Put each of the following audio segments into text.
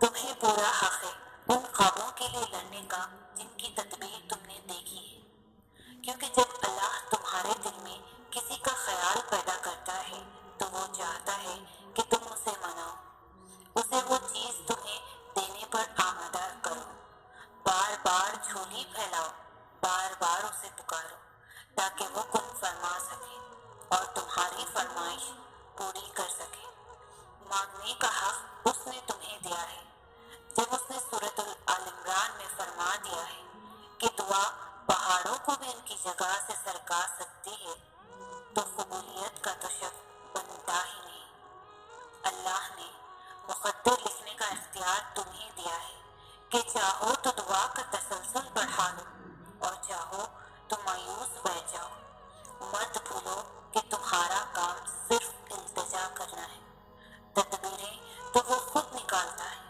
تمہیں پورا حق ہے ان خوابوں کے لیے لڑنے کا جن کی تدبیر تم نے دیکھی ہے، کیونکہ جب اللہ تمہارے دل میں کسی کا خیال پیدا کرتا ہے تو وہ چاہتا ہے کہ تم اسے مناؤ، اسے وہ چیز تمہیں دینے پر آمادہ کرو، بار بار جھولی پھیلاؤ، بار بار اسے پکارو تاکہ وہ کن فرما سکے اور تمہاری فرمائش پوری کر سکے۔ مانگنے کا حق اس نے تمہیں دیا ہے، جب اس نے سورۃ آل عمران میں فرما دیا ہے کہ دعا پہاڑوں کو بھی ان کی جگہ سے سرکا سکتی ہے، تو قبولیت کا تو شک بنتا ہی نہیں۔ اللہ نے مقدر لکھنے کا اختیار تمہیں دیا ہے کہ چاہو تو دعا کا تسلسل بڑھا لو اور چاہو تو مایوس بیٹھ جاؤ۔ مت بھولو کہ تمہارا کام صرف التجا کرنا ہے، تدبیریں تو وہ خود نکالتا ہے۔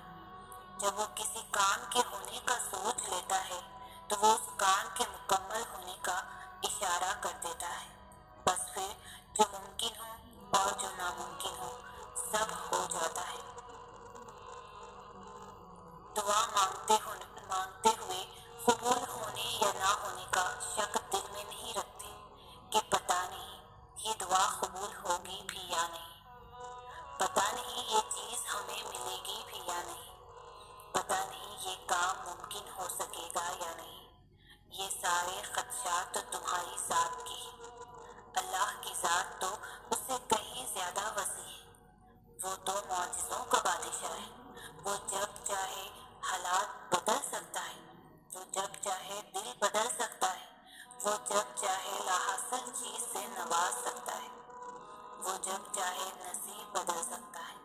جب وہ کسی کام کے ہونے کا سوچ لیتا ہے تو وہ اس کام کے مکمل ہونے کا اشارہ کر دیتا ہے، بس پھر جو ممکن ہو اور جو ناممکن ہو سب ہو جاتا ہے۔ دعا مانگتے ہوئے قبول ہونے یا نہ ہونے کا شک دل میں نہیں رکھتے کہ پتہ نہیں یہ دعا قبول ہوگی بھی یا نہیں، پتہ نہیں یہ چیز ہمیں ملے گی بھی یا نہیں، پتہ نہیں یہ کام ممکن ہو سکے گا یا نہیں۔ یہ سارے خدشات تو تمہاری ذات کی ہیں، اللہ کی ذات تو اس سے کہیں زیادہ وسیع ہے۔ وہ تو معجزوں کا بادشاہ ہے، وہ جب چاہے حالات بدل سکتا ہے، وہ جب چاہے دل بدل سکتا ہے، وہ جب چاہے لاحاصل چیز سے نواز سکتا ہے، وہ جب چاہے نصیب بدل سکتا ہے۔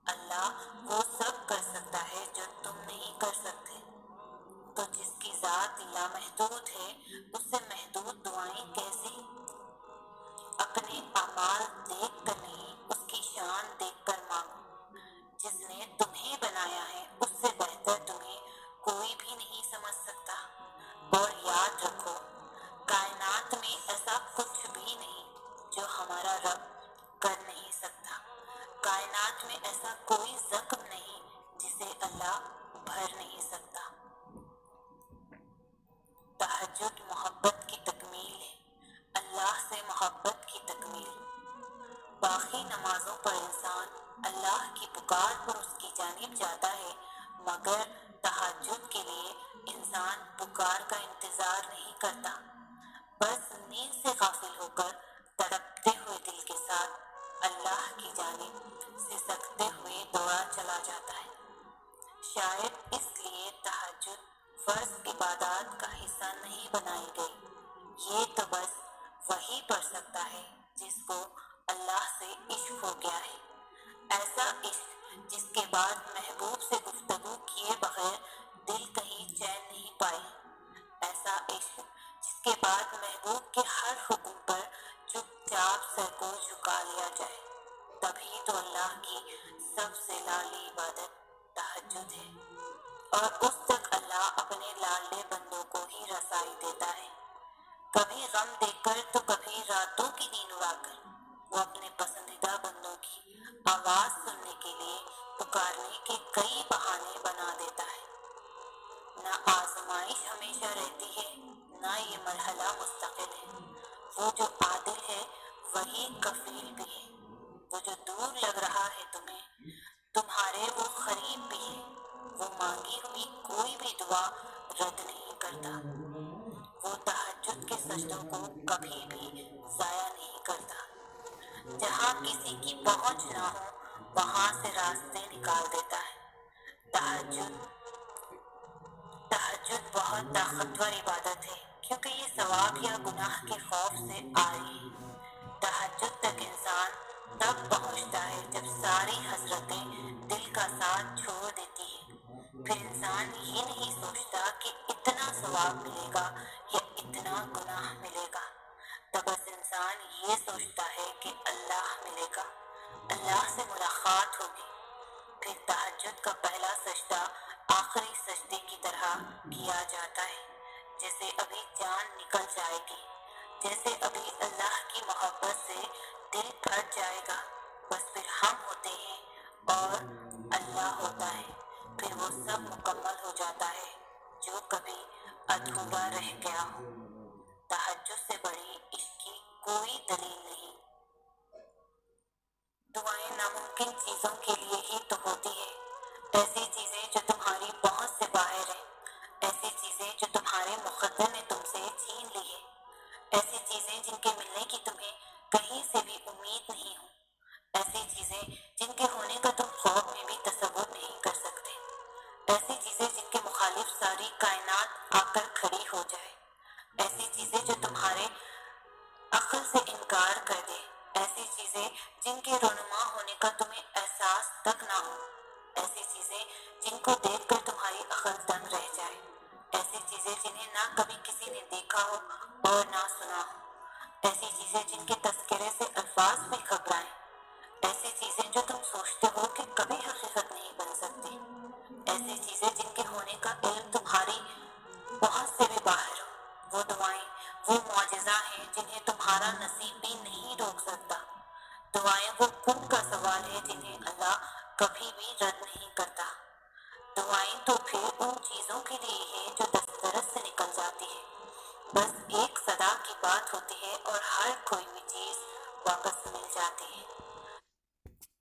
اللہ وہ سب کر سکتا ہے جو تم نہیں کر سکتے، تو جس کی ذات لامحدود ہے اس سے محدود دعائیں کیسی؟ اپنے اعمال دیکھ کر نہیں، اس کی شان دیکھ کر مانگو۔ جس نے تمہیں بنایا ہے اس سے بہتر تمہیں کوئی بھی نہیں سمجھ سکتا۔ اور یاد رکھو، کائنات میں ایسا کچھ بھی نہیں جو ہمارا رب کر نہیں سکتا، کائنات میں ایسا کوئی زخم نہیں جسے اللہ بھر نہیں سکتا۔ تہجد محبت کی تکمیل ہے، اللہ سے محبت کی تکمیل۔ باقی نمازوں پر انسان اللہ کی پکار پر اس کی جانب جاتا ہے، مگر تہجد کے لیے انسان پکار کا انتظار نہیں کرتا، بس نیند سے غافل ہو کر تڑپتے ہوئے دل کے ساتھ اللہ کی جانب سسکتے ہوئے دوڑا چلا جاتا ہے۔ شاید اس لیے تہجد فرض عبادات کا حصہ نہیں بنائی گئی، یہ تو بس وہی پڑھ سکتا ہے جس کو اللہ سے عشق ہو گیا ہے، ایسا عشق جس کے بعد محبوب سے گفتگو کیے بغیر دل کہیں چین نہیں پائے، ایسا عشق جس کے بعد محبوب کے ہر حکم پر چپ چاپ سر کو جھکا لیا جائے۔ تبھی تو اللہ کی سب سے لاڈلی عبادت تہجد ہے، اور اس تک اللہ اپنے لاڈلے بندوں کو ہی رسائی دیتا ہے۔ کبھی غم دے کر تو کبھی راتوں کی نیند اڑا کر وہ اپنے پسندیدہ بندوں کی آواز سننے کے لیے پکارنے کے کئی بہانے بنا دیتا ہے۔ نہ آزمائش ہمیشہ رہتی ہے، نہ یہ مرحلہ مستقل ہے۔ وہ جو عادل ہے وہی کفیل بھی ہے، وہ جو دور لگ رہا ہے تمہیں، تمہارے وہ قریب بھی ہے۔ وہ مانگی ہوئی کوئی بھی دعا رد نہیں کرتا، وہ تہجد کے سجدوں کو کبھی بھی ضائع نہیں کرتا۔ جہاں کسی کی پہنچ نہ ہو وہاں سے راستے نکال دیتا ہے۔ تہجد بہت طاقتور عبادت ہے، کیونکہ یہ ثواب یا گناہ کے خوف سے عاری ہے۔ تہجد تک انسان تب پہنچتا ہے جب ساری حسرتیں دل کا ساتھ چھوڑ دیتی ہیں، پھر انسان یہ نہیں سوچتا کہ اتنا ثواب ملے گا یا اتنا گناہ ملے گا، تب بس انسان یہ سوچتا ہے کہ اللہ ملے گا، اللہ سے ملاقات ہوگی۔ پھر تہجد کا پہلا سجدہ آخری سجدے کی طرح کیا جاتا ہے، جیسے ابھی جان نکل جائے گی، جیسے ابھی اللہ کی محبت سے دل بھر جائے گا، بس پھر ہم ہوتے ہیں اور اللہ ہوتا ہے۔ پھر وہ سب مکمل ہو جاتا ہے جو کبھی ادھورا رہ گیا ہو۔ تہجد سے بڑی عشق کی کوئی دلیل نہیں۔ دعائیں ناممکن چیزوں کے لیے ہی تو ہوتی ہے، ایسی چیزیں جو تمہاری پہنچ سے باہر ہیں، ایسی چیزیں جو تمہارے مقدر نے تم سے چھین لی ہے، ایسی چیزیں جن کے ملنے کی تمہیں کہیں سے بھی امید نہیں ہو، ایسی چیزیں جن کے ہونے کا تم خواب میں بھی تصور نہیں کر سکتے، ایسی چیزیں جن کے مخالف ساری کائنات آ کر کھڑی ہو جائے، ایسی چیزیں جو تمہارے عقل سے انکار کر دے، ایسی چیزیں جن کے رونما ہونے کا تمہیں احساس تک نہ ہو، ایسی چیزیں جن کو دیکھ کر تمہاری عقل دنگ رہ جائے، ایسی چیزیں جنہیں نہ کبھی کسی نے دیکھا ہو اور نہ سنا ہو، ایسی چیزیں جن کے تذکرے سے الفاظ بھی گھبرائیں، ایسی چیزیں جو تم سوچتے ہو کہ کبھی حقیقت نہیں بن سکتی، ایسی چیزیں جن کے ہونے کا علم تمہاری بہت سے بھی باہر ہو، وہ دعائیں، وہ معجزہ ہیں جنہیں تمہارا نصیب بھی نہیں روک سکتا، دعائیں وہ کن کا سوال ہے جنہیں اللہ کبھی بھی رد نہیں کرتا، دعائیں تو پھر ان چیزوں کے لیے ہے جو دسترس سے نکل جاتی ہے، بس ایک صدا کی بات ہوتی ہے اور ہر کوئی بھی چیز واپس مل جاتی ہے۔